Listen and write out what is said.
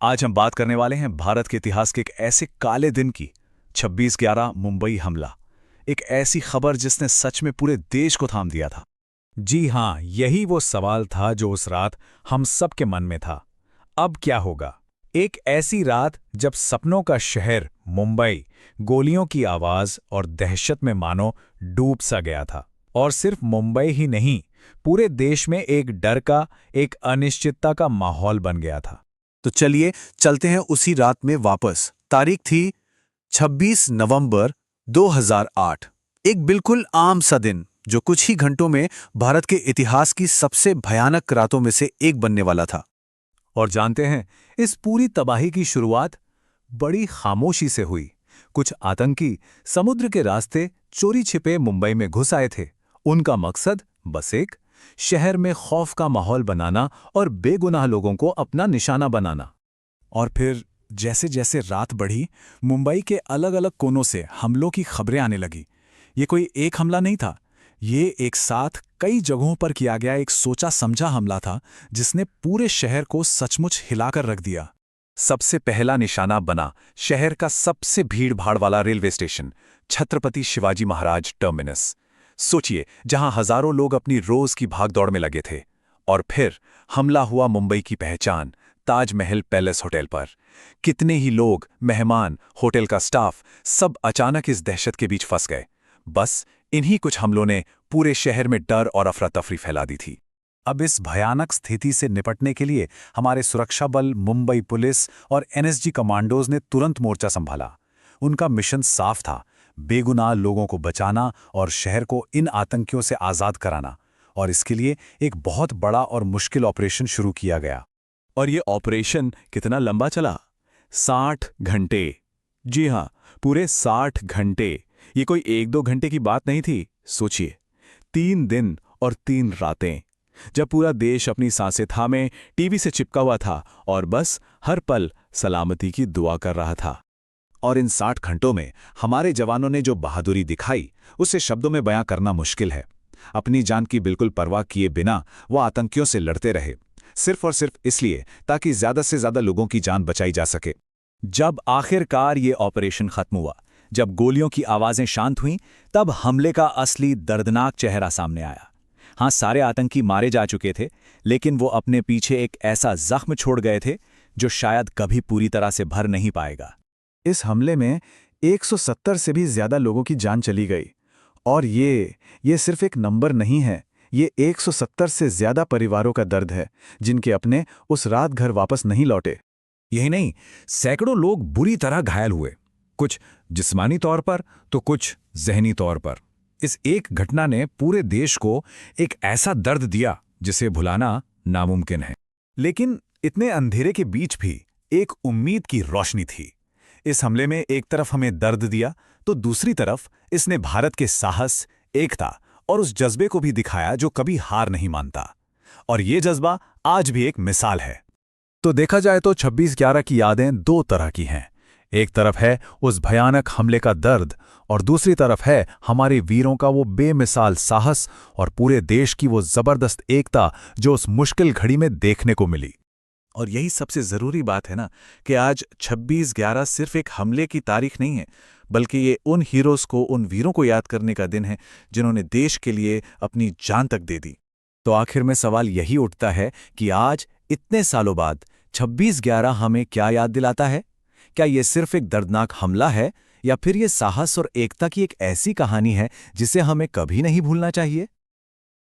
आज हम बात करने वाले हैं भारत के इतिहास के एक ऐसे काले दिन की 26/11 मुंबई हमला। एक ऐसी खबर जिसने सच में पूरे देश को थाम दिया था। जी हाँ, यही वो सवाल था जो उस रात हम सबके मन में था। अब क्या होगा? एक ऐसी रात जब सपनों का शहर मुंबई गोलियों की आवाज और दहशत में मानो डूब सा गया था। और सिर्फ मुंबई ही नहीं, पूरे देश में एक डर का, एक अनिश्चितता का माहौल बन गया था। तो चलिए चलते हैं उसी रात में वापस। तारीख थी 26 नवंबर 2008। एक बिल्कुल आम सा दिन जो कुछ ही घंटों में भारत के इतिहास की सबसे भयानक रातों में से एक बनने वाला था। और जानते हैं, इस पूरी तबाही की शुरुआत बड़ी खामोशी से हुई। कुछ आतंकी समुद्र के रास्ते चोरी छिपे मुंबई में घुस आए थे। उनका मकसद बस एक, शहर में खौफ का माहौल बनाना और बेगुनाह लोगों को अपना निशाना बनाना। और फिर जैसे जैसे रात बढ़ी, मुंबई के अलग अलग कोनों से हमलों की खबरें आने लगी। ये कोई एक हमला नहीं था, ये एक साथ कई जगहों पर किया गया एक सोचा समझा हमला था जिसने पूरे शहर को सचमुच हिलाकर रख दिया। सबसे पहला निशाना बना शहर का सबसे भीड़-भाड़ वाला railway station, Chhatrapati Shivaji Maharaj terminus. सोचिए, जहां हजारों लोग अपनी रोज की भागदौड़ में लगे थे। और फिर हमला हुआ मुंबई की पहचान, ताजमहल पैलेस होटल पर। कितने ही लोग, मेहमान, होटल का स्टाफ, सब अचानक इस दहशत के बीच फंस गए। बस इन्हीं कुछ हमलों ने पूरे शहर में डर और अफरा तफरी फैला दी थी। अब इस भयानक स्थिति से निपटने के लिए हमारे सुरक्षा बल, मुंबई पुलिस और एनएसजी कमांडोज ने तुरंत मोर्चा संभाला। उनका मिशन साफ था, बेगुनाह लोगों को बचाना और शहर को इन आतंकियों से आज़ाद कराना। और इसके लिए एक बहुत बड़ा और मुश्किल ऑपरेशन शुरू किया गया। और ये ऑपरेशन कितना लंबा चला? 60 घंटे। जी हाँ, पूरे 60 घंटे। ये कोई 1-2 घंटे की बात नहीं थी। सोचिए, 3 दिन और 3 रातें, जब पूरा देश अपनी सांसें थामे टीवी से चिपका हुआ था और बस हर पल सलामती की दुआ कर रहा था। और इन 60 घंटों में हमारे जवानों ने जो बहादुरी दिखाई, उसे शब्दों में बयां करना मुश्किल है। अपनी जान की बिल्कुल परवाह किए बिना वो आतंकियों से लड़ते रहे, सिर्फ और सिर्फ इसलिए ताकि ज्यादा से ज्यादा लोगों की जान बचाई जा सके। जब आखिरकार ये ऑपरेशन खत्म हुआ, जब गोलियों की आवाजें शांत हुईं, तब हमले का असली दर्दनाक चेहरा सामने आया। हाँ, सारे आतंकी मारे जा चुके थे, लेकिन वो अपने पीछे एक ऐसा जख्म छोड़ गए थे जो शायद कभी पूरी तरह से भर नहीं पाएगा। इस हमले में 170 से भी ज्यादा लोगों की जान चली गई। और ये सिर्फ एक नंबर नहीं है, ये 170 से ज्यादा परिवारों का दर्द है जिनके अपने उस रात घर वापस नहीं लौटे। यही नहीं, सैकड़ों लोग बुरी तरह घायल हुए, कुछ जिस्मानी तौर पर तो कुछ जहनी तौर पर। इस एक घटना ने पूरे देश को एक ऐसा दर्द दिया जिसे भुलाना नामुमकिन है। लेकिन इतने अंधेरे के बीच भी एक उम्मीद की रोशनी थी। इस हमले में एक तरफ हमें दर्द दिया, तो दूसरी तरफ इसने भारत के साहस, एकता और उस जज्बे को भी दिखाया जो कभी हार नहीं मानता। और ये जज्बा आज भी एक मिसाल है। तो देखा जाए तो 26/11 की यादें दो तरह की हैं। एक तरफ है उस भयानक हमले का दर्द और दूसरी तरफ है हमारे वीरों का वो बेमिसाल साहस और पूरे देश की वो जबरदस्त एकता जो उस मुश्किल घड़ी में देखने को मिली। और यही सबसे जरूरी बात है ना, कि आज 26/11 सिर्फ एक हमले की तारीख नहीं है, बल्कि ये उन हीरोज को, उन वीरों को याद करने का दिन है जिन्होंने देश के लिए अपनी जान तक दे दी। तो आखिर में सवाल यही उठता है कि आज इतने सालों बाद 26/11 हमें क्या याद दिलाता है? क्या ये सिर्फ एक दर्दनाक हमला है, या फिर ये साहस और एकता की एक ऐसी कहानी है जिसे हमें कभी नहीं भूलना चाहिए?